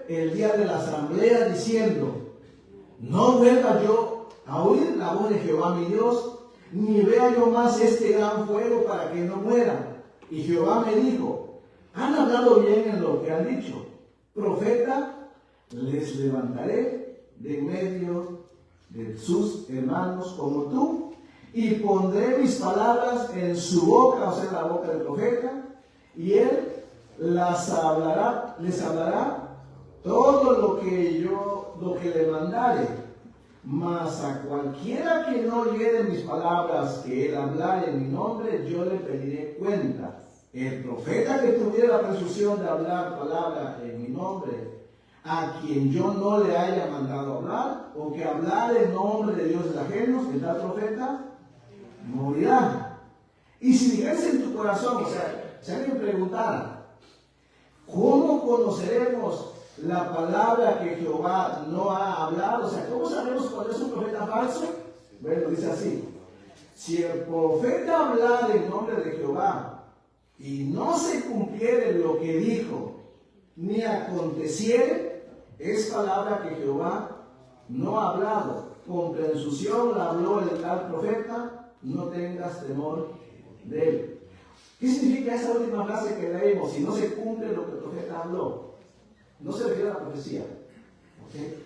el día de la asamblea diciendo: no vuelva yo a oír la voz de Jehová mi Dios, ni vea yo más este gran fuego para que no muera. Y Jehová me dijo: han hablado bien en lo que han dicho. Profeta les levantaré de en medio de sus hermanos como tú, y pondré mis palabras en su boca, o sea, en la boca del profeta, y él les hablará todo lo que le mandare. Mas a cualquiera que no oyere mis palabras que él hablare en mi nombre, yo le pediré cuenta. El profeta que tuviera la presunción de hablar palabra en mi nombre, a quien yo no le haya mandado hablar, o que hablar en nombre de dioses ajenos, el tal profeta morirá. Y si dijese en tu corazón, o sea, si alguien preguntara: ¿cómo conoceremos la palabra que Jehová no ha hablado? O sea, ¿cómo sabemos cuando es un profeta falso? Bueno, dice así: si el profeta hablara en nombre de Jehová y no se cumpliere lo que dijo, ni aconteciere, es palabra que Jehová no ha hablado. Con presunción la habló el tal profeta, no tengas temor de él. ¿Qué significa esa última frase que leímos? Si no se cumple lo que el profeta habló. No se refiere a la profecía, ¿okay?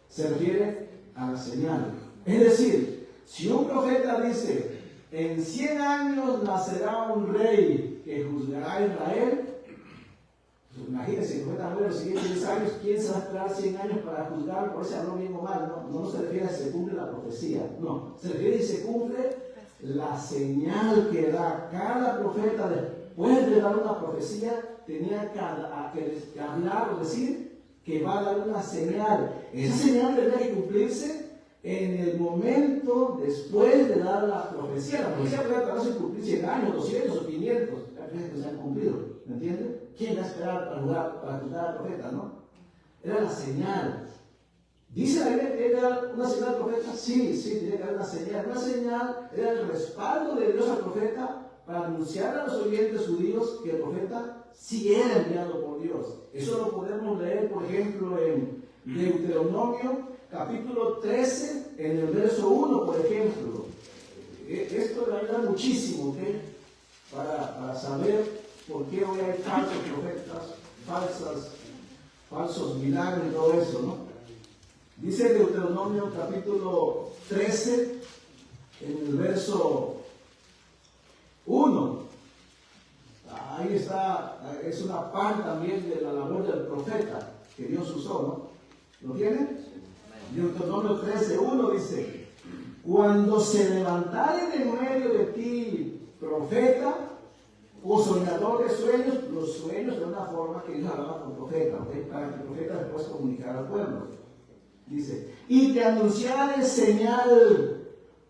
Se refiere a la señal. Es decir, si un profeta dice: en 100 años nacerá un rey que juzgará a Israel, pues imagínense, el profeta muere los siguientes 10 años, ¿quién se va a esperar 100 años para juzgar? Por eso habló bien o mal, no se refiere a si se cumple la profecía, no, se refiere a si se cumple la señal que da cada profeta. Después de dar una profecía, tenía que hablar o decir que va a dar una señal. Esa señal tendría que cumplirse en el momento después de dar la profecía. La profecía puede tardarse en cumplir 100 años, 200 o 500, que se han cumplido, ¿me entienden? ¿Quién va a esperar para juzgar al profeta, no? Era la señal. ¿Dice la Biblia que era una señal del profeta? Sí, tenía que haber una señal. Una señal era el respaldo de Dios al profeta para anunciar a los oyentes judíos que el profeta sí era enviado por Dios. Eso lo podemos leer, por ejemplo, en Deuteronomio, capítulo 13, en el verso 1, por ejemplo. Esto me ayuda muchísimo, ¿ok? Para saber por qué hoy hay falsos profetas, falsos milagros y todo eso, ¿no? Dice Deuteronomio capítulo 13, en el verso 1. Ahí está, es una parte también de la labor del profeta que Dios usó, ¿no? ¿Lo tienen? Deuteronomio 13, 1 dice: cuando se levantare en medio de ti profeta o soñador de sueños, los sueños de una forma que Dios hablaba con profeta, ¿okay? Para que el profeta después comunicara al pueblo. Dice: y te anunciare señal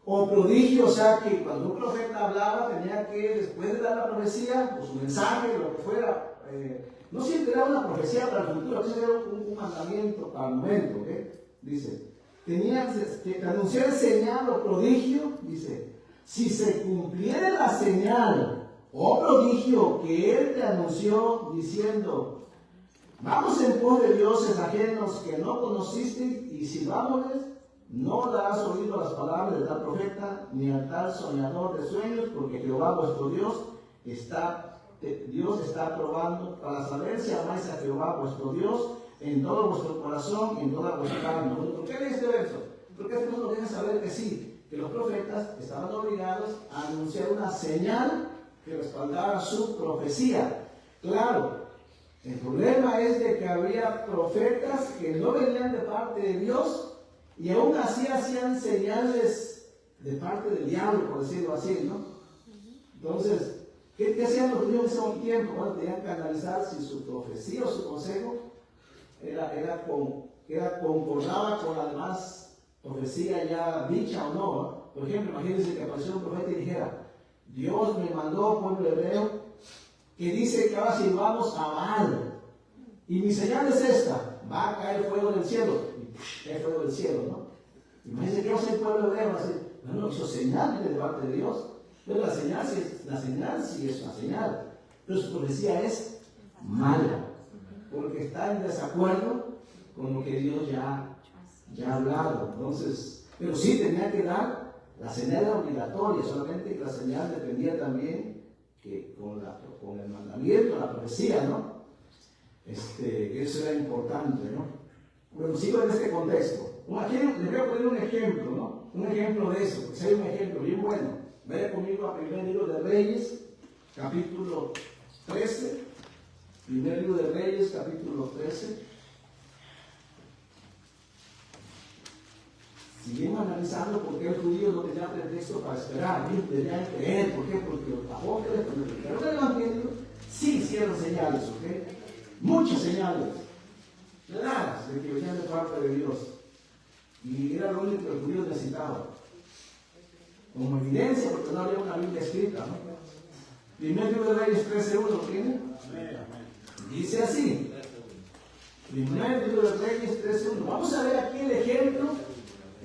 o prodigio, o sea que cuando un profeta hablaba tenía que, después de dar la profecía o su mensaje, lo que fuera, no siempre era una profecía para el futuro, eso era un mandamiento para el momento, ¿okay? Dice: te anunciare señal o prodigio, dice, si se cumpliera la señal o prodigio que él te anunció diciendo: vamos en pos de dioses ajenos que no conociste, y sirvámosles, no darás oído a las palabras de tal profeta, ni al tal soñador de sueños, porque Jehová vuestro Dios está probando para saber si amáis a Jehová vuestro Dios en todo vuestro corazón y en toda vuestra alma. ¿Por qué leí este verso? Porque esto nos deja saber que sí, que los profetas estaban obligados a anunciar una señal que respaldara su profecía. Claro, el problema es de que había profetas que no venían de parte de Dios y aún así hacían señales de parte del diablo, por decirlo así, ¿no? Entonces, ¿qué hacían los judíos en ese tiempo? Bueno, tenían que analizar si su profecía o su consejo concordaba con la demás profecía ya dicha o no, ¿no? Por ejemplo, imagínense que apareció un profeta y dijera: Dios me mandó, pueblo hebreo, que dice que ahora sirvamos a Baal, y mi señal es esta: va a caer fuego del cielo, y cae fuego del cielo, ¿no? Imagínense que yo soy pueblo hebreo, así, bueno, eso señal viene de parte de Dios, pero la señal sí es una señal, pero su profecía es mala. porque está en desacuerdo con lo que Dios ya ha hablado. Entonces, pero sí tenía que dar la señal obligatoria, solamente que la señal dependía también que con el mandamiento, la profecía, ¿no? Eso era importante, ¿no? Bueno, sigo en este contexto. Aquí les voy a poner un ejemplo, ¿no? Un ejemplo de eso, que sea un ejemplo bien bueno. Vaya conmigo a primer libro de Reyes, capítulo 13. Primer libro de Reyes, capítulo 13. Seguimos analizando por qué el judío no tenía pretexto para esperar, ellos tenían que creer. ¿Por qué? Porque los apóstoles, cuando predicaron el evangelio, sí hicieron señales, ¿ok? Muchas señales, claras, de que venían de parte de Dios. Y era lo único que los judíos necesitaban. Como evidencia, porque no había una Biblia escrita, ¿no? Primer libro de Reyes 13:1, ¿lo tienen? Dice así. Primer libro de Reyes 13:1. Vamos a ver aquí el ejemplo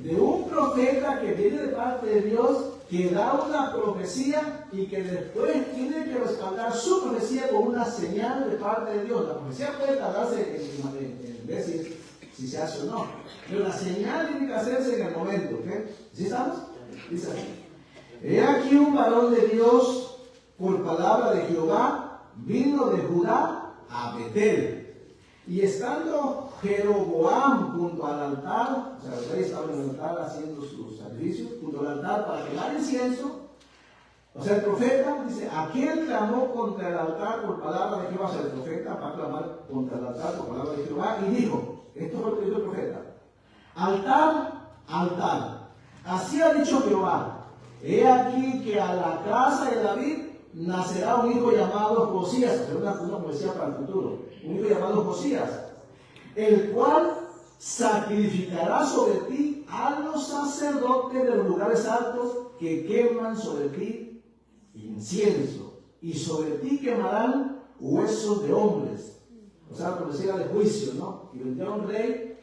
de un profeta que viene de parte de Dios, que da una profecía y que después tiene que respaldar su profecía con una señal de parte de Dios. La profecía puede tardarse en ver si se hace o no, pero la señal tiene que hacerse en el momento, ¿ok? ¿Sí estamos? Dice así: he aquí un varón de Dios, por palabra de Jehová, vino de Judá a Betel. Y estando Jeroboam junto al altar, o sea, el rey estaba en el altar haciendo sus sacrificios, junto al altar para quemar incienso, o sea, el profeta dice, aquel clamó contra el altar por palabra de Jehová. O sea, el profeta va a clamar contra el altar por palabra de Jehová y dijo, esto fue lo que dijo el profeta: altar, altar, así ha dicho Jehová, he aquí que a la casa de David nacerá un hijo llamado Josías. O sea, una poesía para el futuro. Un hijo llamado Josías, el cual sacrificará sobre ti a los sacerdotes de los lugares altos que queman sobre ti incienso, y sobre ti quemarán huesos de hombres. O sea, la profecía de juicio, ¿no? Y vendría un rey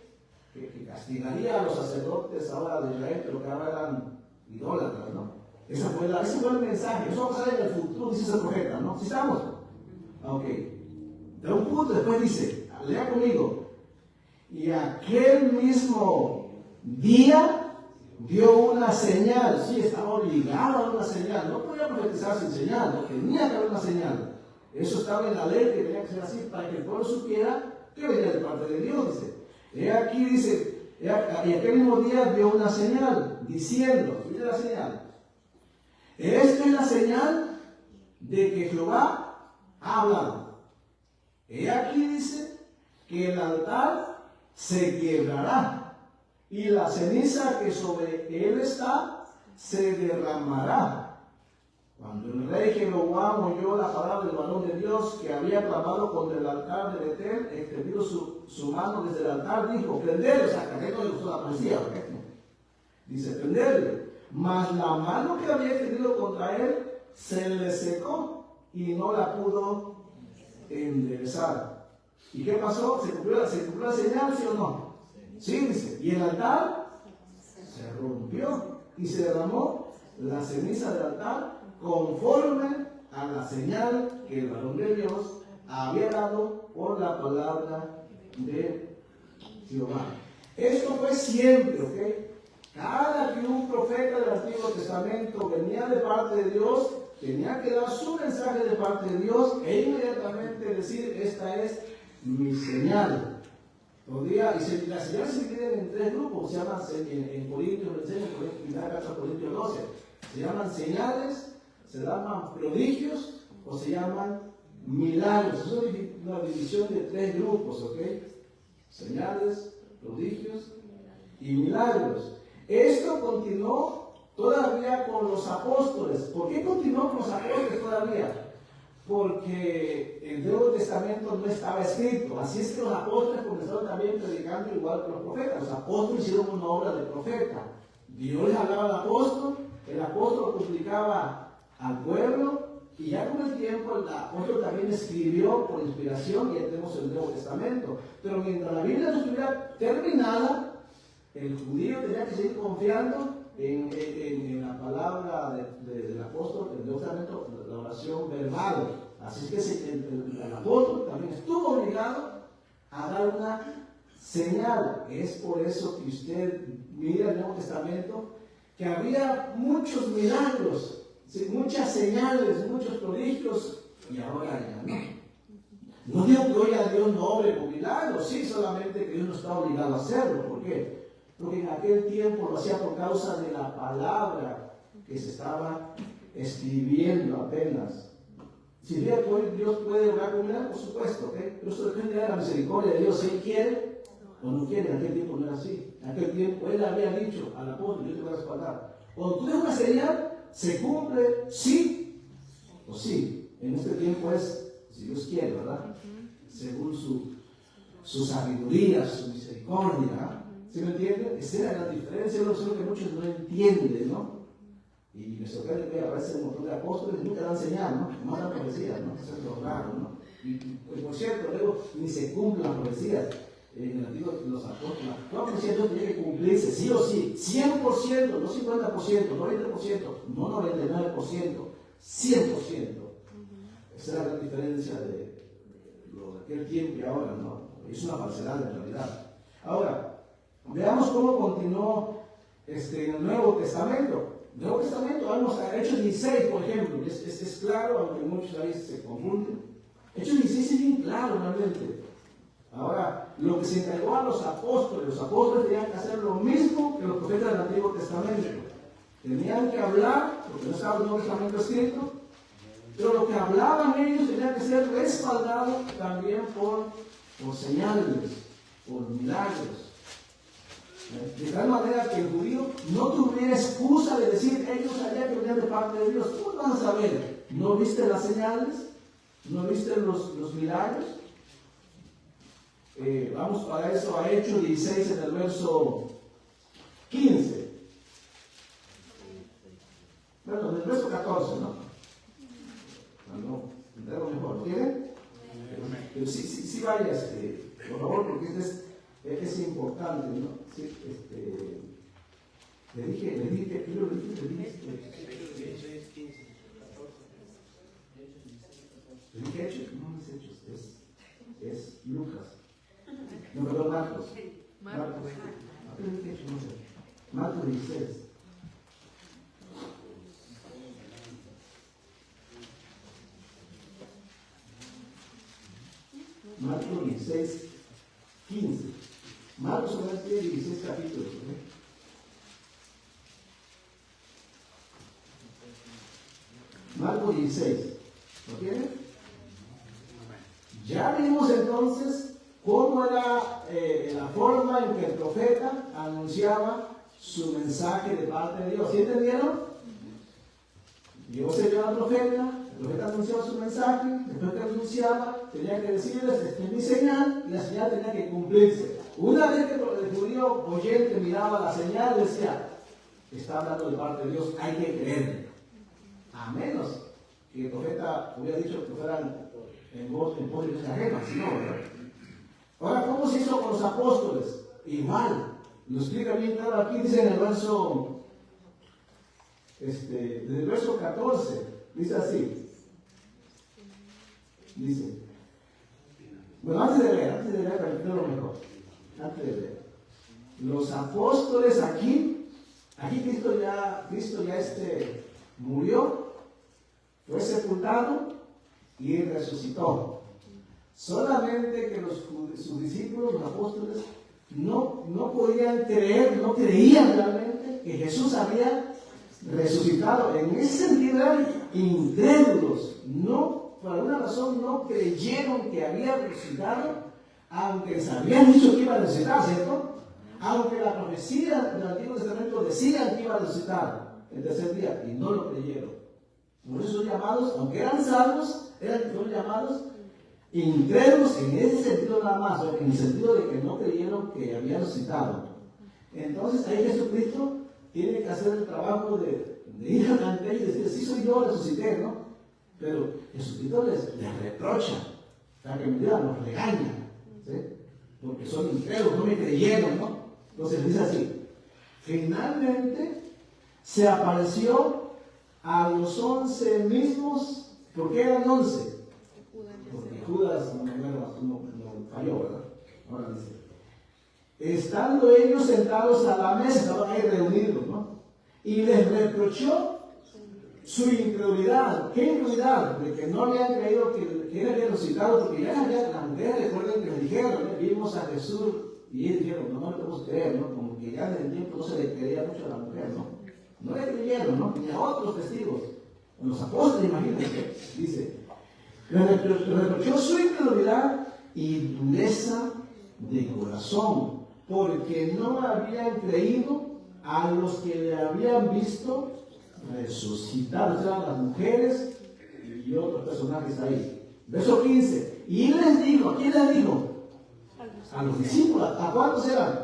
que castigaría a los sacerdotes ahora de Israel, pero que ahora eran idólatras, ¿no? Ese fue el mensaje. Eso va a pasar en el futuro, dice ese profeta, ¿no? ¿Sí estamos? Ok. De un punto después dice, lea conmigo, y aquel mismo día dio una señal. Sí, estaba obligado a dar una señal, no podía profetizar sin señal, no tenía que haber una señal. Eso estaba en la ley, que tenía que ser así para que el pueblo supiera que venía de parte de Dios. Dice, he aquí, dice, y aquel mismo día dio una señal, diciendo, mire la señal, esta es la señal de que Jehová ha hablado. He aquí, dice, que el altar se quebrará y la ceniza que sobre él está se derramará. Cuando el rey Jeroboam oyó la palabra del varón de Dios que había clamado contra el altar de Betel, extendió su mano desde el altar, dijo, prenderle. O sea, que no le gustó la poesía, ¿ok? Dice, prenderle. Mas la mano que había extendido contra él se le secó y no la pudo enderezar. ¿Y qué pasó? ¿Se cumplió la señal, sí o no? Sí, dice. Y el altar se rompió y se derramó la ceniza del altar conforme a la señal que el varón de Dios había dado por la palabra de Jehová. Esto fue siempre, ¿ok? Cada que un profeta del Antiguo Testamento venía de parte de Dios, tenía que dar su mensaje de parte de Dios e inmediatamente decir, esta es mi señal. Y las señales se dividen en tres grupos, se llaman, en Corintios, en la carta de Corintios 12, se llaman señales, se llaman prodigios o se llaman milagros. Es una división de tres grupos, ¿ok? Señales, prodigios y milagros. Esto continuó todavía con los apóstoles. ¿Por qué continuó con los apóstoles todavía? Porque el Nuevo Testamento no estaba escrito. Así es que los apóstoles comenzaron también predicando igual que los profetas. Los apóstoles hicieron una obra de profeta. Dios les hablaba al apóstol, el apóstol comunicaba al pueblo, y ya con el tiempo el apóstol también escribió por inspiración, y ya tenemos el Nuevo Testamento. Pero mientras la Biblia no estuviera terminada, el judío tenía que seguir confiando en la palabra del apóstol, del Nuevo Testamento, la oración verbal. Así es que el apóstol también estuvo obligado a dar una señal. Es por eso que usted mira el Nuevo Testamento, que había muchos milagros, ¿sí? Muchas señales, muchos prodigios, y ahora ya no. No digo que hoy a Dios no obre por milagros, sí, solamente que Dios no está obligado a hacerlo. ¿Por qué? Porque en aquel tiempo lo hacía por causa de la palabra que se estaba escribiendo apenas. Si bien hoy Dios puede obrar con milagros, por supuesto, ¿okay? Pero eso depende de la misericordia de Dios, si Él quiere o no quiere. En aquel tiempo no era así. En aquel tiempo Él había dicho al apóstol: yo te voy a respaldar. Cuando tú das una señal, se cumple sí o sí. En este tiempo es si Dios quiere, ¿verdad? Según su sabiduría, su misericordia. ¿Sí me entienden? Esa es la diferencia. Yo sé lo que muchos no entienden, ¿no? Y me sorprende que aparecen un montón de apóstoles y nunca dan señal, ¿no? No dan profecías, ¿no? Eso es lo raro, ¿no? Y por cierto, luego ni se cumplen las profecías. En el antiguo, los apóstoles, la profecía de Dios tenía que cumplirse sí o sí, 100%, no 50%, no 20%, no 99%, 100%. Esa es la gran diferencia de aquel tiempo y ahora, ¿no? Es una falsedad en realidad. Ahora, veamos cómo continuó en el Nuevo Testamento. Nuevo Testamento, vamos a Hechos 16, por ejemplo. Es claro, aunque muchos ahí se confunden. Hechos 16 es bien claro realmente. Ahora, lo que se entregó a los apóstoles tenían que hacer lo mismo que los profetas del Antiguo Testamento. Tenían que hablar, porque no estaba el Nuevo Testamento escrito, pero lo que hablaban ellos tenía que ser respaldado también por señales, por milagros. De tal manera que el judío no tuviera excusa de decir: ellos sabían que venían de parte de Dios. ¿Cómo van a saber? ¿No viste las señales? ¿No viste los milagros? Vamos para eso a Hechos 16 en el verso 15. Bueno, en el verso 14, ¿no? No, entero mejor. ¿Tienen? Pero sí vayas, por favor, porque es importante, ¿no? Sí, le dije, ¿qué lo dije? Le dije Hechos, no es Hechos, es Lucas. No, perdón, Marcos. Marcos 16. Marcos 16, 15. Marcos solamente tiene 16 capítulos. Marcos 16. ¿Lo tienen? Ya vimos entonces cómo era la forma en que el profeta anunciaba su mensaje de parte de Dios. ¿Sí entendieron? Dios envió al profeta, el profeta anunciaba su mensaje, después que anunciaba, tenía que decirles: esta es mi señal, y la señal tenía que cumplirse. Una vez que el judío oyente miraba la señal, decía: está hablando de parte de Dios, hay que creerle. A menos que el profeta hubiera dicho que fueran en pos de Dios ajena, si no, ¿verdad? Ahora, ¿cómo se hizo con los apóstoles? Igual, lo explica bien claro aquí, dice en el verso, desde el verso 14, dice así. Dice, bueno, antes de leer, para entender lo mejor, antes de leer. Los apóstoles aquí Cristo ya murió, fue sepultado y resucitó. Solamente que sus discípulos, los apóstoles, no podían creer, no creían realmente que Jesús había resucitado. En ese sentido eran incrédulos. Por alguna razón no creyeron que había resucitado, aunque les habían dicho que iba a resucitar, ¿cierto? Aunque la profecía del Antiguo Testamento decía que iba a resucitar el tercer día, y no lo creyeron. Por eso son llamados, aunque eran salvos, fueron llamados incrédulos en ese sentido nada más, en el sentido de que no creyeron que había resucitado. Entonces ahí Jesucristo tiene que hacer el trabajo de ir ante ellos y decir: sí soy yo, resucité, ¿no? Pero Jesucristo les reprocha, la que me digan, los regaña, ¿sí? Porque son incrédulos, no me creyeron, ¿no? Entonces dice así: finalmente se apareció a los 11 mismos. ¿Por qué eran 11? Porque Judas no falló, ¿verdad? Ahora dice, estando ellos sentados a la mesa, estaban ahí reunidos, ¿no? Y les reprochó su incredulidad. ¿Qué incredulidad? De que no habían creído que él había resucitado, porque ya las mujeres, recuerden que les dijeron, vimos a Jesús, y ellos dijeron, no le podemos creer, ¿no? Como que ya en el tiempo no se le creía mucho a la mujer, ¿no? No le creyeron, ¿no? Ni a otros testigos. Los apóstoles, imagínense, dice, le reprochó su incredulidad y dureza de corazón, porque no habían creído a los que le habían visto resucitar. O sea, las mujeres y otros personajes ahí. Verso 15. Y les dijo, ¿a quién les dijo? A los discípulos. ¿A cuántos eran?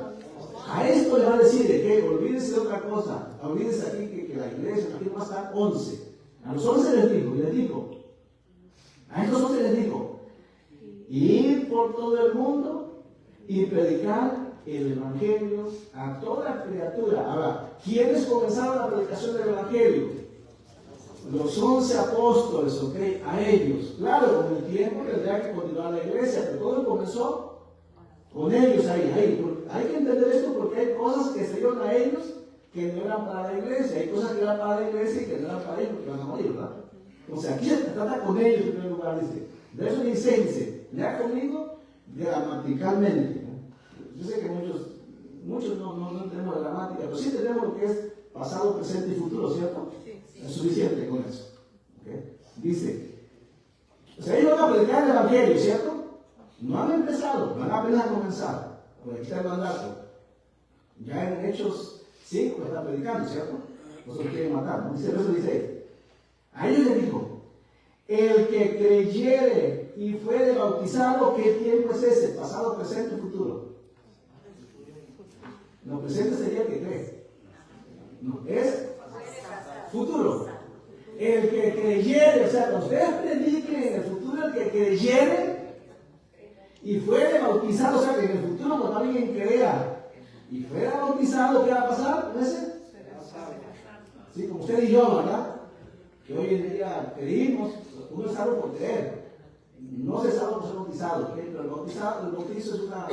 A esto le va a decir de que olvídense de otra cosa. Olvídense aquí que la iglesia, aquí va a estar 11. A los 11 les dijo. A estos 11 les dijo: ir por todo el mundo y predicar el evangelio a toda criatura. Ahora, ¿quiénes comenzaron la predicación del evangelio? Los 11 apóstoles, ¿ok? A ellos. Claro, con el tiempo tendría que continuar la iglesia, pero todo comenzó con ellos ahí. Hay que entender esto porque hay cosas que se dieron a ellos que no eran para la iglesia. Hay cosas que eran para la iglesia y que no eran para ellos porque van a morir, ¿verdad? O sea, aquí se trata con ellos en primer lugar, dice. Verso 16 dice, lea conmigo gramaticalmente. Yo sé que muchos no entendemos la gramática, pero sí tenemos lo que es pasado, presente y futuro, ¿cierto? Sí. Es suficiente con eso. ¿Okay? Dice, o sea, ellos van a predicar el evangelio, ¿cierto? No han empezado, van apenas a comenzar. Por aquí está el mandato. Ya en Hechos 5 están predicando, ¿cierto? No se lo quieren matar, ¿no? Dice el verso 16. A ellos les dijo, el que creyere y fuere bautizado, ¿qué tiempo es ese? Pasado, presente y futuro. No, presente sería el que cree. No, es futuro. El que creyere, o sea, cuando ustedes prediquen en el futuro, el que creyere y fuere bautizado, o sea, que en el futuro cuando alguien crea y fuera bautizado, ¿qué va a pasar con ese? Sí, como usted y yo, ¿verdad? Que hoy en día creímos, uno es salvo por creer, no se salva por ser bautizado, ¿okay? Pero el bautizo es una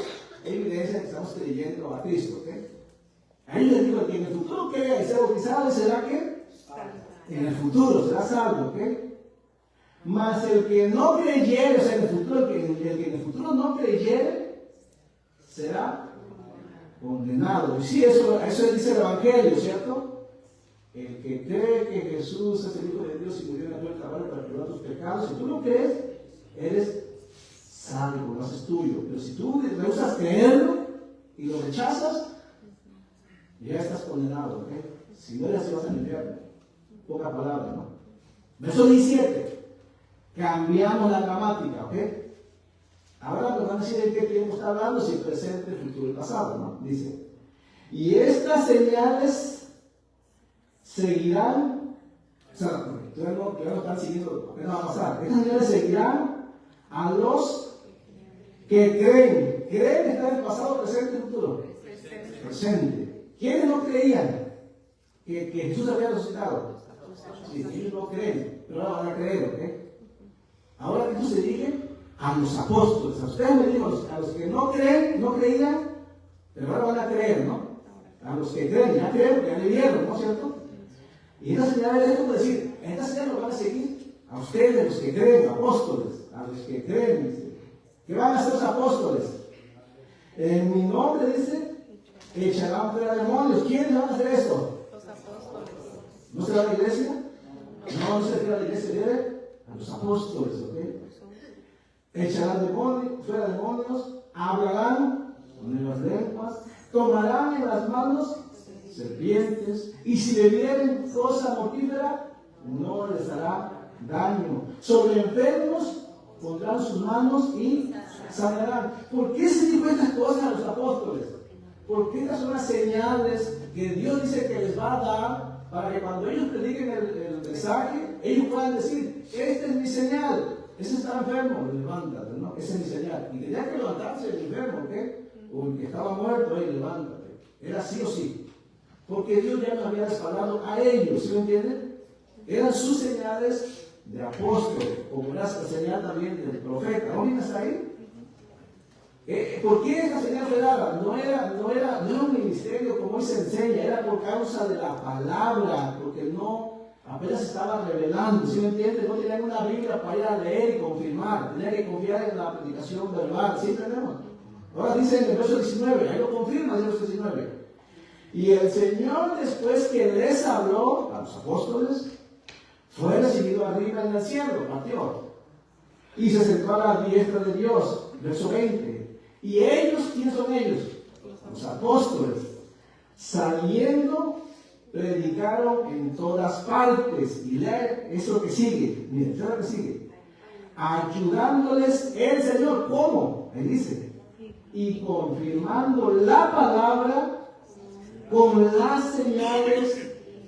evidencia que estamos creyendo a Cristo. ¿Okay? A ellos les digo que en el futuro crea y sea bautizado, ¿será que? En el futuro será salvo, ¿ok? Mas el que no creyere, o sea, en el futuro, el que en el futuro no creyere, será condenado. Y sí, eso dice el Evangelio, ¿cierto? El que cree que Jesús es el Hijo de Dios y murió en la cruz del Calvario para perdonar tus pecados, si tú lo crees, eres salvo, lo haces tuyo. Pero si tú rehusas creerlo y lo rechazas, ya estás condenado, ¿ok? Si no eres así, vas al infierno. Poca palabra, ¿no? Verso 17. Cambiamos la gramática, ¿ok? Ahora nos van a decir en qué tiempo está hablando, si el presente, el futuro y el pasado, ¿no? Dice, y estas señales seguirán, o sea, todavía no están siguiendo, ¿qué nos va a pasar? Estas señales seguirán a los que creen. ¿Creen está en el pasado, presente y futuro? Presente. ¿Quiénes no creían que Jesús había resucitado? Sí, ellos no creen, pero ahora van a creer, ¿ok? Ahora Jesús se dirige a los apóstoles. A ustedes me dijo, a los que no creen, no creían, pero ahora van a creer, ¿no? A los que creen, ya creen, porque ya le vieron, ¿no es cierto? Y estas señales, es como decir, estas señales lo van a seguir a ustedes, los que creen, apóstoles, a los que creen. ¿Qué van a hacer los apóstoles? En mi nombre, dice, echarán fuera demonios. ¿Quiénes van a hacer esto? Los apóstoles. ¿No será la iglesia? No se refiere a la iglesia, debe a los apóstoles, ¿ok? Echarán demonios, fuera demonios, hablarán con nuevas lenguas, tomarán en las manos serpientes, y si bebieren cosa mortífera, no les hará daño. Sobre enfermos pondrán sus manos y sanarán. ¿Por qué se dijo estas cosas a los apóstoles? Porque estas son las señales que Dios dice que les va a dar para que cuando ellos prediquen el mensaje, ellos puedan decir, esta es mi señal. Ese está enfermo, levántate, ¿no? Esa es mi señal. Y tenía que levantarse el enfermo, ¿ok? O el que estaba muerto, levántate. Era sí o sí. Porque Dios ya nos había respaldado a ellos, ¿sí me entienden? Eran sus señales de apóstol, como era la señal también del profeta. ¿No vienes ahí? ¿Por qué esa señal fue dada? No era un ministerio como hoy se enseña, era por causa de la palabra, porque no apenas estaba revelando, ¿sí me entiendes? No tenían una Biblia para ir a leer y confirmar, tenían que confiar en la predicación verbal, ¿sí entendemos? Ahora dice en el verso 19, ahí lo confirma en el verso 19. Y el Señor, después que les habló a los apóstoles, fue recibido arriba en el cielo, partió, y se sentó a la diestra de Dios. Verso 20. Y ellos, ¿quiénes son ellos? Los apóstoles. Saliendo, predicaron en todas partes. Y lea eso que sigue. Miren, eso es lo que sigue. Ayudándoles el Señor. ¿Cómo? Él dice. Y confirmando la palabra con las señales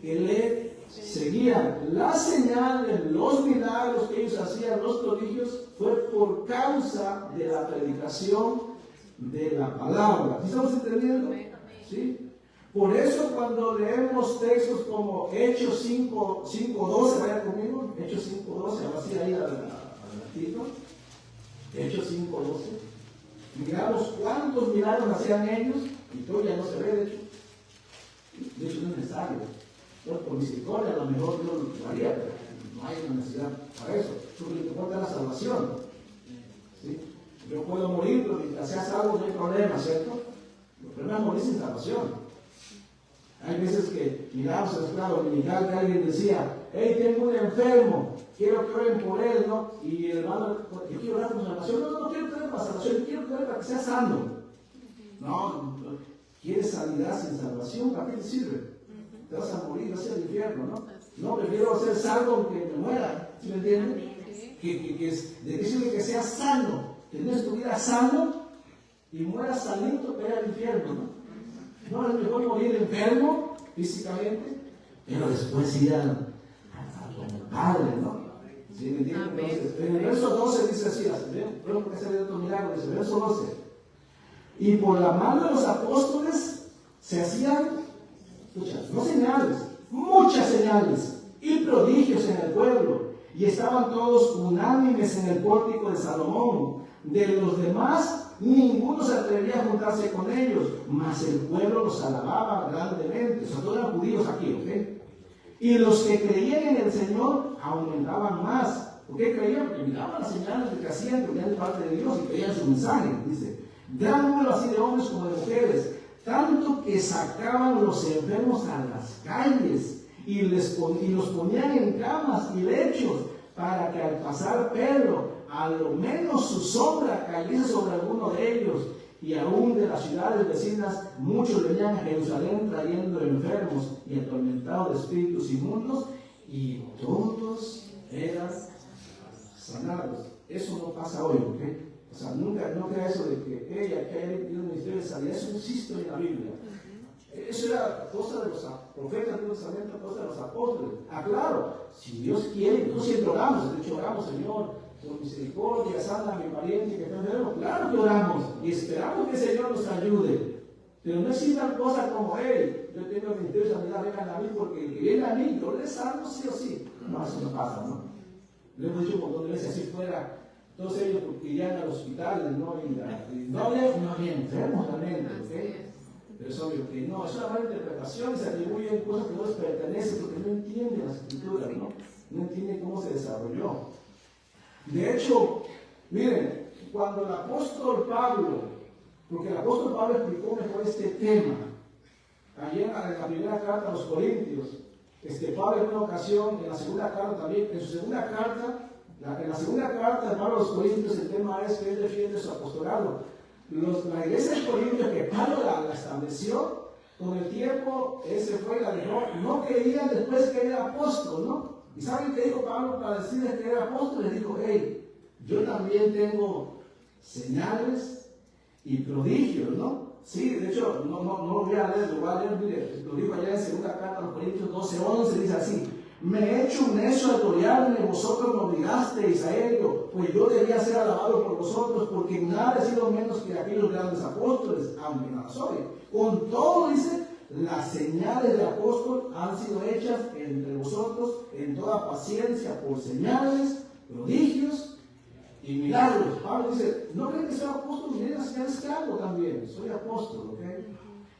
que le seguían. Las señales, los milagros que ellos hacían, los prodigios, fue por causa de la predicación de la palabra. ¿Sí estamos entendiendo? ¿Sí? Por eso cuando leemos textos como Hechos 5:12, vaya conmigo, Hechos 5:12, ahora sí ahí al ratito, Hechos 5:12, miramos cuántos milagros hacían ellos, y todo ya no se ve, de hecho no es necesario. Bueno, por misericordia a lo mejor Dios lo haría, pero no hay una necesidad para eso. Lo que importa es la salvación. ¿Sí? Yo puedo morir, pero mientras sea salvo no hay problema, ¿cierto? El problema es morir sin salvación. Hay veces que miramos en la escuela dominical que alguien decía, hey, tengo un enfermo, quiero que oren por él, ¿no? Y el hermano, yo quiero orar por salvación. No quiero tener para salvación, quiero tener para que sea sano. No, ¿quieres sanidad sin salvación? ¿Para qué te sirve? Te vas a morir, vas a ir al infierno, ¿no? No, prefiero ser salvo aunque me muera, ¿sí me entienden? ¿De qué sirve que seas sano? Tienes tu vida sano y mueras sanito para ir al infierno, ¿no? No, es mejor morir enfermo físicamente, pero después ir a con el Padre, ¿no? ¿Sí me entienden? Entonces, en el verso 12 dice así, ¿ven? Porque se ve otro milagro, dice el verso 12. Y por la mano de los apóstoles se hacían, escucha, no señales, muchas señales y prodigios en el pueblo, y estaban todos unánimes en el pórtico de Salomón. De los demás, ninguno se atrevía a juntarse con ellos, mas el pueblo los alababa grandemente. O sea, todos eran judíos aquí, ¿ok? Y los que creían en el Señor aumentaban más. ¿Por qué creían? Porque miraban las señales que hacían, que venían de parte de Dios y creían su mensaje. Dice, gran número así de hombres como de mujeres, tanto que sacaban los enfermos a las calles y los ponían en camas y lechos, para que al pasar Pedro, a lo menos su sombra cayese sobre alguno de ellos. Y aún de las ciudades vecinas, muchos venían a Jerusalén trayendo enfermos y atormentados de espíritus inmundos, y todos eran sanados. Eso no pasa hoy, ¿ok? O sea, nunca, no crea eso de que ella, que haya tenido un ministerio de sanidad, eso no existe en la Biblia. Eso era cosa de los profetas, cosa de los apóstoles. Ah, claro, si Dios quiere, nosotros siempre oramos, de hecho oramos, Señor, por misericordia, sana a mi pariente que está enfermo. Claro que oramos y esperamos que el Señor nos ayude. Pero no existe tal cosa como, hey, yo tengo el ministerio de sanidad, vengan a mí, porque el que viene a mí, yo les salvo sí o sí. No, eso no pasa, ¿no? Le hemos dicho un montón de veces, así fuera, todos ellos irían al hospital, no había enfermos realmente, ¿ok? Pero es obvio que no, es una mala interpretación, se atribuyen cosas que no les pertenecen porque no entienden las escrituras, no entienden cómo se desarrolló. De hecho, miren, cuando el apóstol Pablo, porque el apóstol Pablo explicó mejor este tema, ayer en la primera carta a los Corintios, Pablo en una ocasión, en la segunda carta también, en su segunda carta, en la segunda carta de Pablo a los Corintios, el tema es que él defiende su apostolado. La iglesia de Corintios que Pablo la estableció, con el tiempo él se fue y la dejó, no creían después que era apóstol, ¿no? ¿Y saben qué dijo Pablo para decirles que era apóstol? Les dijo, hey, yo también tengo señales y prodigios, ¿no? Sí, de hecho, no lo voy a leer, lo voy a leer, mire, lo dijo allá en segunda carta a los Corintios 12:11, dice así, me he hecho un necio al gloriarme, vosotros me obligasteis a ello, pues yo debía ser alabado por vosotros, porque en nada he sido menos que aquellos grandes apóstoles, aunque nada soy. Con todo, dice, las señales del apóstol han sido hechas entre vosotros en toda paciencia por señales, prodigios y milagros. Pablo dice, no creen que soy apóstol, miren, señales que hago también, soy apóstol, ¿ok?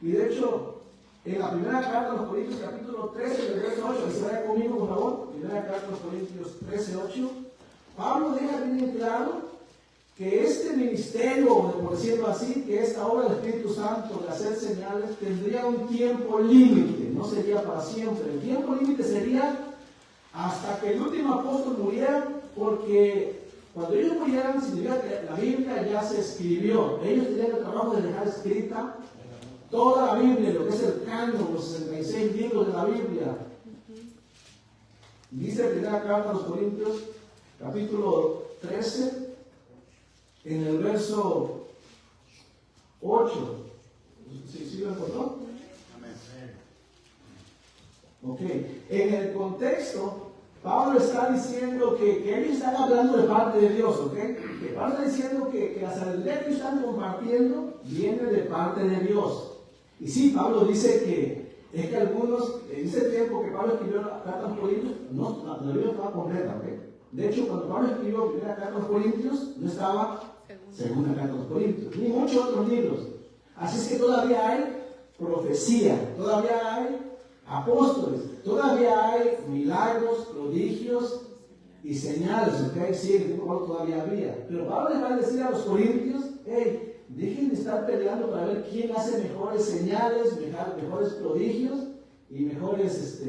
Y de hecho, en la primera carta a los Corintios, capítulo 13, del verso 8, que se vaya conmigo, por favor, primera carta a los Corintios 13, 8, Pablo deja bien claro que este ministerio, por decirlo así, que esta obra del Espíritu Santo de hacer señales, tendría un tiempo límite, no sería para siempre. El tiempo límite sería hasta que el último apóstol muriera, porque cuando ellos murieran, significa que la Biblia ya se escribió. Ellos tenían el trabajo de dejar escrita toda la Biblia, lo que es el canon, los 66 libros de la Biblia. Dice la primera carta a los Corintios, capítulo 13, en el verso 8. ¿Sí lo encontró? Ok. En el contexto, Pablo está diciendo que ellos están hablando de parte de Dios, ¿ok? Que Pablo está diciendo que la sabiduría que ellos están compartiendo viene de parte de Dios. Y sí, Pablo dice que es que algunos, en ese tiempo que Pablo escribió la carta a los Corintios, la Biblia no estaba completa, ¿ok? De hecho, cuando Pablo escribió la primera carta a los Corintios, no estaba segunda carta a los Corintios, ni muchos otros libros. Así es que todavía hay profecía, todavía hay apóstoles, todavía hay milagros, prodigios y señales, ¿ok? Sí, en el tiempo Pablo todavía había. Pero Pablo les va a decir a los Corintios, hey, dejen de estar peleando para ver quién hace mejores señales, mejores prodigios y mejores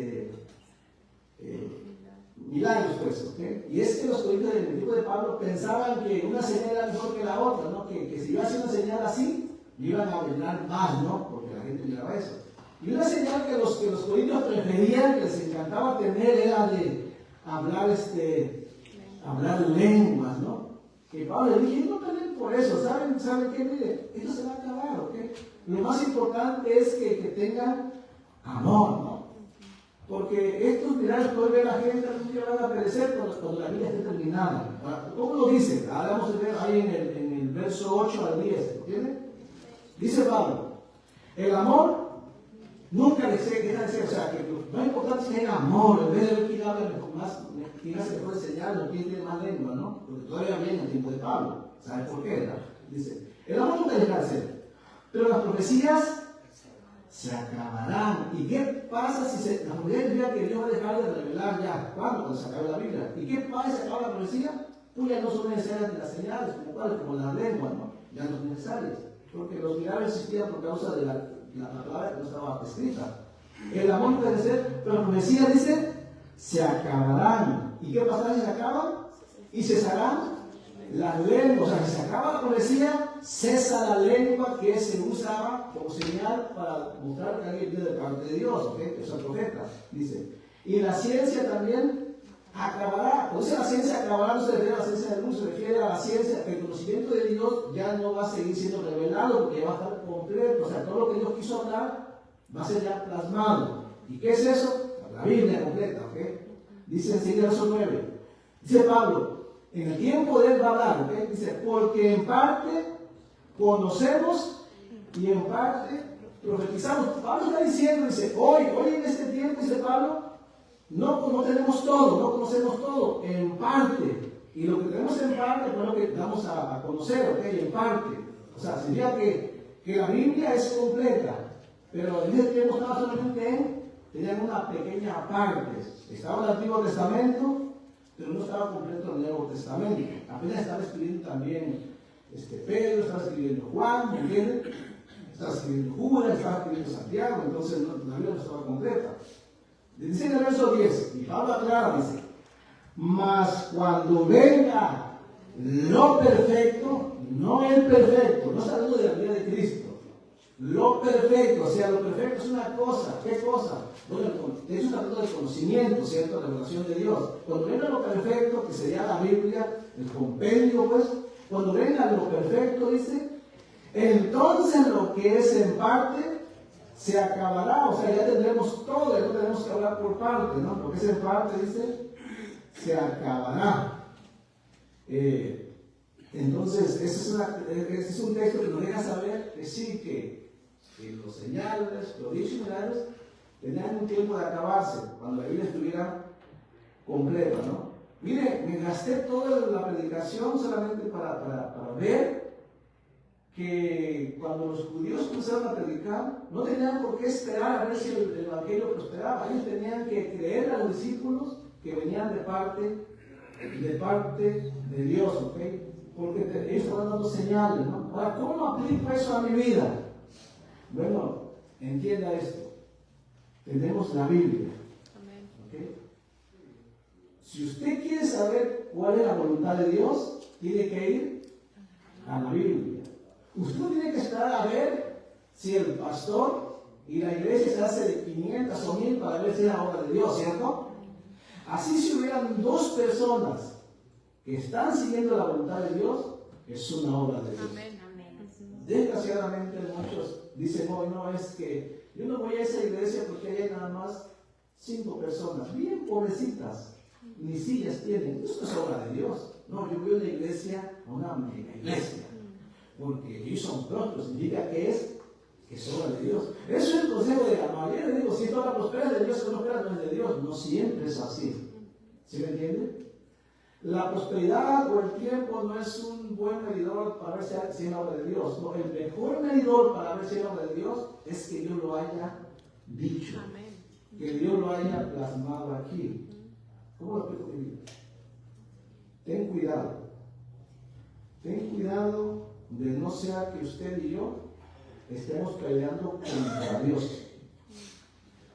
milagros, pues, ¿ok? Y es que los corintios del tiempo de Pablo pensaban que una señal era mejor que la otra, ¿no? Que si iba a hacer una señal así, iban a hablar más, ¿no? Porque la gente miraba eso. Y una señal que los corintios preferían, que les encantaba tener, era de hablar, hablar lenguas, ¿no? Que Pablo le dije, no peleen por eso, ¿saben qué? Mire, esto se va a acabar, ¿ok? Lo más importante es que tengan amor, ¿no? Porque estos milagros que hoy ve la gente algún día van a perecer cuando la vida esté terminada. ¿Cómo lo dice? Ahora vamos a ver ahí en el verso 8 al 10, ¿entiendes? Dice Pablo, el amor nunca deja de ser, o sea, que lo más importante es que haya amor, en vez de ver quién habla más, quién hace mejor señal o quién tiene más lengua, ¿no? Porque todavía viene el tiempo de Pablo, ¿sabes por qué? ¿No? Dice, el amor nunca deja de ser, pero las profecías se acabarán. ¿Y qué pasa si la profecía diría que Dios va a dejar de revelar ya? ¿Cuándo? Cuando se acabe la Biblia. ¿Y qué pasa si se acaba la profecía? Pues ya no son necesarias las señales, como las lenguas, ¿no? Ya no son necesarias. Porque los milagros existían por causa de la palabra que no estaba escrita. El amor puede ser, pero la profecía dice, se acabarán. ¿Y qué pasará si se acaban? Y cesarán las lenguas. O sea, si se acaba la profecía, cesa la lengua que se usaba como señal para mostrar que alguien viene de parte de Dios, ¿ok? Que es el profeta, dice. Y la ciencia también acabará. Cuando dice la ciencia acabará, no se refiere a la ciencia del mundo, se refiere a la ciencia que el conocimiento de Dios ya no va a seguir siendo revelado porque va a estar completo. O sea, todo lo que Dios quiso hablar va a ser ya plasmado. ¿Y qué es eso? La Biblia completa, ¿ok? Dice en el verso 9. Dice Pablo, en el tiempo de él va a hablar, ¿ok? Dice, porque en parte conocemos y en parte profetizamos. Pablo está diciendo, dice, hoy en este tiempo, dice Pablo, no tenemos todo, no conocemos todo, en parte. Y lo que tenemos en parte es lo que vamos a conocer, ¿ok? En parte. O sea, significa que la Biblia es completa, pero en ese tiempo estaba solamente tenían una pequeña parte. Estaba el Antiguo Testamento, pero no estaba completo el Nuevo Testamento. Apenas estaba escribiendo también Pedro, estaba escribiendo Juan, ¿me entienden? Estaba escribiendo Judas, estaba escribiendo Santiago, entonces la Biblia no estaba completa. Dice en el verso 10, y Pablo aclara, dice, mas cuando venga lo perfecto, no el perfecto, no está hablando de la vida de Cristo, lo perfecto, o sea, lo perfecto es una cosa, ¿qué cosa? Bueno, eso está hablando del conocimiento, ¿cierto? La revelación de Dios. Cuando venga lo perfecto, que sería la Biblia, el compendio, pues, cuando venga lo perfecto, dice, entonces lo que es en parte se acabará, o sea, ya tendremos todo, ya no tenemos que hablar por parte, ¿no? Lo que es en parte, dice, se acabará. Entonces, este es un texto que nos deja saber que sí, que los señales, prodigios y milagros tenían un tiempo de acabarse, cuando la Biblia estuviera completa, ¿no? Mire, me gasté toda la predicación solamente para ver que cuando los judíos comenzaron a predicar, no tenían por qué esperar a ver si el evangelio prosperaba. Ellos tenían que creer a los discípulos que venían de parte de Dios, ¿ok? Porque ellos estaban dando señales, ¿no? Ahora, ¿cómo aplico eso a mi vida? Bueno, entienda esto. Tenemos la Biblia. ¿Okay? Si usted quiere saber cuál es la voluntad de Dios, tiene que ir a la Biblia. Usted no tiene que esperar a ver si el pastor y la iglesia se hace de 500 o 1000 para ver si es la obra de Dios, ¿cierto? Así si hubieran dos personas que están siguiendo la voluntad de Dios, es una obra de Dios. Amén. Desgraciadamente muchos dicen, no, es que yo no voy a esa iglesia porque hay nada más 5 personas, bien pobrecitas, ni sillas tienen. Eso no es obra de Dios. No, yo voy a una iglesia, a una mega iglesia, porque ellos son prósperos, significa que es obra de Dios. Eso es el consejo de la mayoría. Le digo, si toda la prosperidad de Dios, si no prospera no es de Dios. No siempre es así. ¿Sí me entiende? La prosperidad o el tiempo no es un buen medidor para ver si es obra de Dios. No, el mejor medidor para ver si es obra de Dios es que Dios lo haya dicho. Amén. Que Dios lo haya plasmado aquí. ¿Cómo lo explico mi vida? Ten cuidado. Ten cuidado de no sea que usted y yo estemos peleando contra Dios.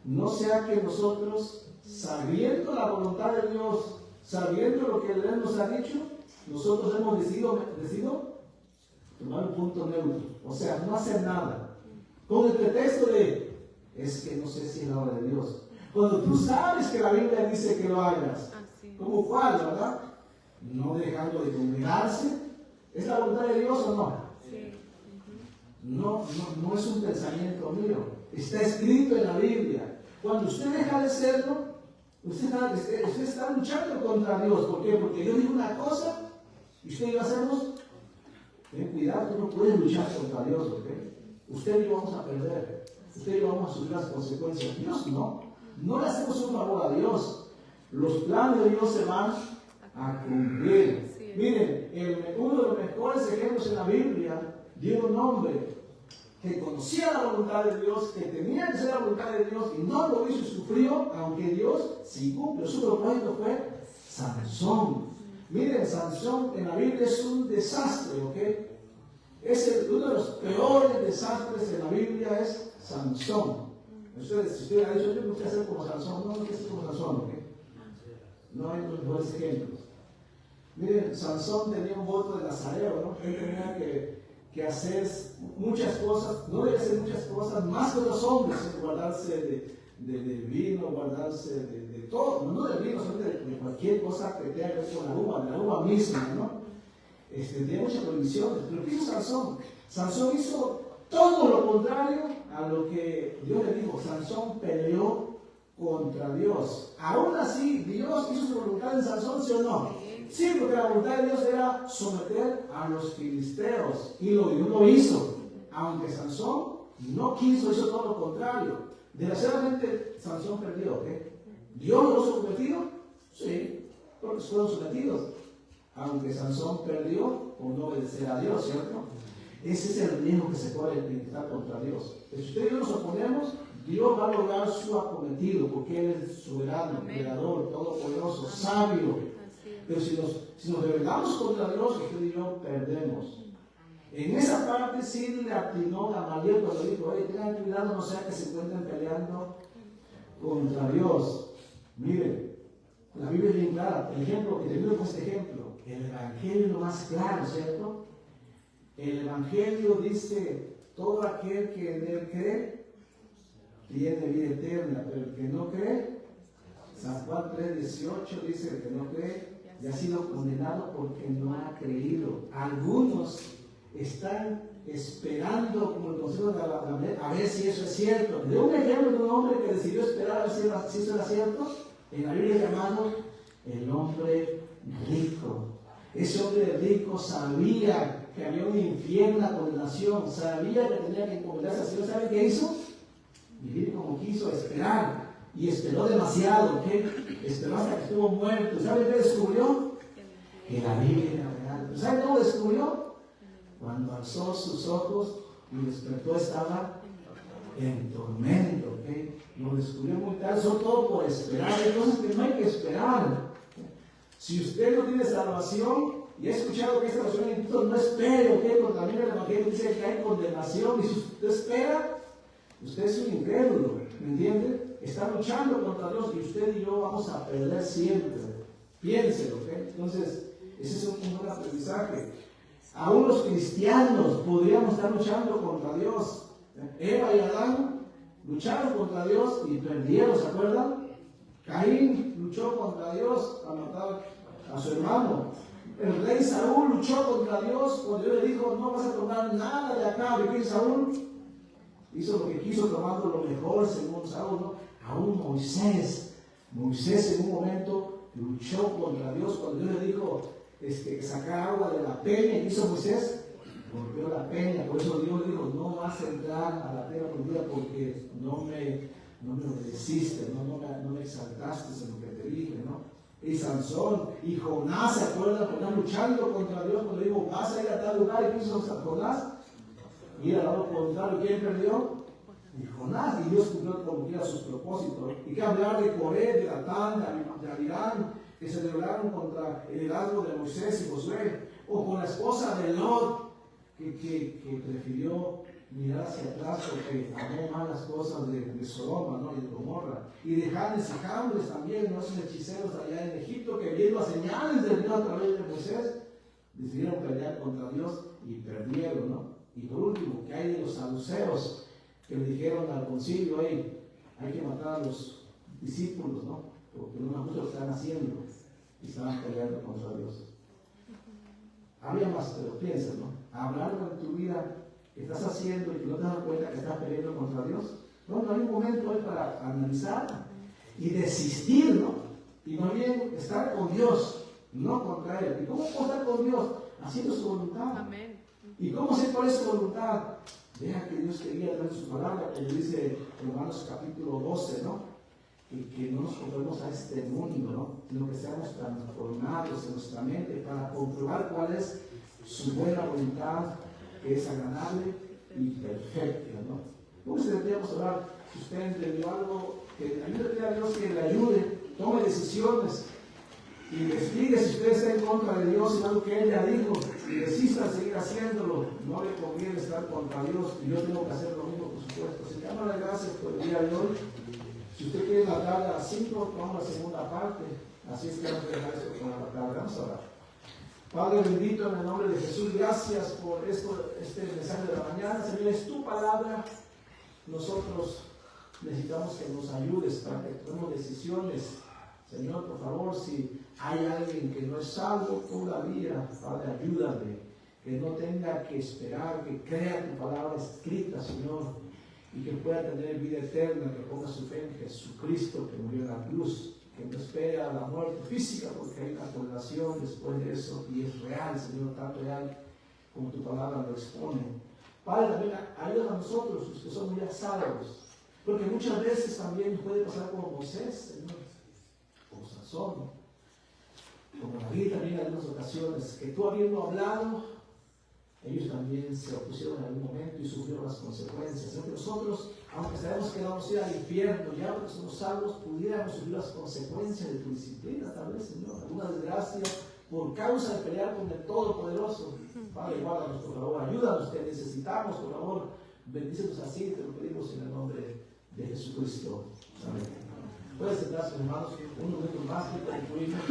No sea que nosotros, sabiendo la voluntad de Dios, sabiendo lo que Él nos ha dicho, nosotros hemos decidido tomar un punto neutro, o sea, no hacer nada, con el pretexto de, es que no sé si es la obra de Dios. Cuando tú sabes que la Biblia dice que lo hagas, ¿como cuál, verdad? No dejando de congregarse, ¿es la voluntad de Dios o no? Sí. No es un pensamiento mío, está escrito en la Biblia. Cuando usted deja de serlo, usted está luchando contra Dios. ¿Por qué? Porque Dios dijo una cosa y usted iba a hacernos. Ten cuidado, tú no puedes luchar contra Dios, ¿ok? Usted y yo vamos a perder. Usted y yo vamos a sufrir las consecuencias. Dios no. No le hacemos un favor a Dios. Los planes de Dios se van a cumplir. Sí. Miren, uno de los mejores ejemplos en la Biblia dio un hombre que conocía la voluntad de Dios, que tenía que ser la voluntad de Dios y no lo hizo y sufrió, aunque Dios sí cumplió. Su propósito fue Sansón. Miren, Sansón en la Biblia es un desastre, ¿ok? Uno de los peores desastres en la Biblia es Sansón. Si usted ha dicho, yo no quiero ser como Sansón, no quiero ser como Sansón, ¿ok? No hay los mejores ejemplos. Miren, Sansón tenía un voto de nazareo, ¿no? Él tenía que hacer muchas cosas, no debe hacer muchas cosas más que los hombres, guardarse de vino, guardarse de todo, no del vino, sino de cualquier cosa que tenga que ver con la uva misma, ¿no? Tenía muchas prohibiciones. Pero ¿qué hizo Sansón? Sansón hizo todo lo contrario a lo que Dios le dijo. Sansón peleó contra Dios. Aún así, Dios hizo su voluntad en Sansón, ¿sí o no? Sí, porque la voluntad de Dios era someter a los filisteos. Y Dios lo hizo. Aunque Sansón no quiso, hizo todo lo contrario. Desgraciadamente, Sansón perdió. ¿Dios lo sometido? Sí, porque fueron sometidos. Aunque Sansón perdió por no obedecer a Dios, ¿cierto? Ese es el riesgo que se puede intentar contra Dios. Si usted y yo nos oponemos, Dios va a lograr su acometido, porque Él es soberano, creador, todopoderoso, sabio. Pero si nos rebelamos contra Dios, usted y yo perdemos. En esa parte sí le atinó Gamaliel cuando dijo, oye, tengan cuidado, no sea que se encuentren peleando contra Dios. Miren, la Biblia es bien clara. El ejemplo que termino con este ejemplo, el Evangelio es lo más claro, ¿cierto? El Evangelio dice, todo aquel que en Él cree, tiene vida eterna, pero el que no cree, San Juan 3:18 dice, el que no cree, ya ha sido condenado porque no ha creído. Algunos están esperando, como el consejo de a ver si eso es cierto. De un ejemplo de un hombre que decidió esperar a ver si eso era cierto, en la Biblia llamado el hombre rico. Ese hombre rico sabía que había un infierno, una condenación, sabía que tenía que encomendarse al Señor. ¿Sabe qué hizo? Vivir como quiso, esperar. Y esperó demasiado, ¿ok? Esperó hasta que estuvo muerto. ¿Sabe qué descubrió? Que la Biblia era real. ¿Sabe cómo descubrió? Cuando alzó sus ojos y despertó, estaba en tormento. ¿Okay? Lo descubrió muy tarde, sobre todo por esperar. Hay cosas que no hay que esperar. Si usted no tiene salvación, y he escuchado que esta salvación en Cristo, no espere, ¿ok? Porque también el Evangelio dice que hay condenación, y si usted espera, usted es un incrédulo, ¿me entiende? Está luchando contra Dios y usted y yo vamos a perder siempre. Piénselo, ¿ok? Entonces, ese es un buen aprendizaje. Aún los cristianos podríamos estar luchando contra Dios. Eva y Adán lucharon contra Dios y perdieron, ¿se acuerdan? Caín luchó contra Dios a matar a su hermano. El rey Saúl luchó contra Dios cuando Dios le dijo, no vas a tomar nada de acá. ¿Y qué Saúl? Hizo lo que quiso, tomando lo mejor según Saúl, ¿no? Aún Moisés en un momento luchó contra Dios cuando Dios le dijo sacar agua de la peña. ¿Qué hizo Moisés? Golpeó la peña. Por eso Dios le dijo, no vas a entrar a la tierra prometida porque no me obedeciste, no me exaltaste en lo que te dije, ¿no? Y Sansón y Jonás, ¿se acuerdan? Jonás luchando contra Dios cuando dijo, vas a ir a tal lugar. ¿Y qué hizo Jonás? Y al lado contrario, ¿quién perdió? Y Jonás. Y Dios cumplió como quiera sus propósitos. Y que hablar de Coré, de Datán, de Abiram, que se rebelaron contra el liderazgo de Moisés y Josué. O con la esposa de Lot, que prefirió mirar hacia atrás porque amó más las cosas de Sodoma, ¿no? Y de Gomorra. Y de Janes y Jambres también, ¿no? Esos hechiceros allá en Egipto que viendo las señales de Dios a través de Moisés, decidieron pelear contra Dios y perdieron, ¿no? Y por último, que hay de los saduceos que le dijeron al concilio, hey, hay que matar a los discípulos, ¿no? Porque no muchos lo están haciendo y estaban peleando contra Dios. Había más, pero piensa, ¿no? ¿Habrá algo en tu vida que estás haciendo y que no te das cuenta que estás peleando contra Dios? No hay un momento hoy para analizar y desistir, ¿no? Y más bien estar con Dios, no contra Él. ¿Y cómo puedo estar con Dios? Haciendo su voluntad. Amén. ¿Y cómo sé cuál es su voluntad? Deja que Dios te guíe a través de su palabra, como dice Romanos capítulo 12, ¿no? Que no nos conformemos a este mundo, ¿no? Sino que seamos transformados en nuestra mente para comprobar cuál es su buena voluntad, que es agradable y perfecta, ¿no? ¿Cómo se deberíamos orar? Si usted entendió algo, que ayúdele a Dios que le ayude, tome decisiones y investigue si usted está en contra de Dios y algo que Él ya dijo, y resista a seguir haciéndolo. No le conviene estar contra Dios y yo tengo que hacer lo mismo, por supuesto. Así que dándole gracias por el día de hoy. Si usted quiere la tarde a las 5, vamos a la segunda parte. Así es que vamos a dejar esto con la tarde. Vamos a orar. Padre bendito, en el nombre de Jesús, gracias por este mensaje de la mañana. Señor, es tu palabra. Nosotros necesitamos que nos ayudes para que tomemos decisiones. Señor, por favor, si hay alguien que no es salvo todavía, Padre, ayúdame. Que no tenga que esperar, que crea tu palabra escrita, Señor, y que pueda tener vida eterna, que ponga su fe en Jesucristo, que murió en la cruz, que no espere a la muerte física, porque hay una condenación después de eso, y es real, Señor, tan real como tu palabra lo expone. Padre, también ayuda a nosotros, los que somos ya salvos, porque muchas veces también puede pasar como Moisés, Señor, como Sansón, como David también en algunas ocasiones, que tú habiendo hablado, ellos también se opusieron en algún momento y sufrieron las consecuencias. Entonces nosotros, aunque sabemos que vamos a ir al infierno, ya porque somos salvos, pudiéramos sufrir las consecuencias de tu disciplina, tal vez, Señor, alguna desgracia por causa de pelear con el Todopoderoso. Padre, guárdanos, por favor, ayúdanos, te necesitamos, por favor, bendícenos así, te lo pedimos en el nombre de Jesucristo. Amén. Pueden sentarse, hermanos, un momento más que concluimos.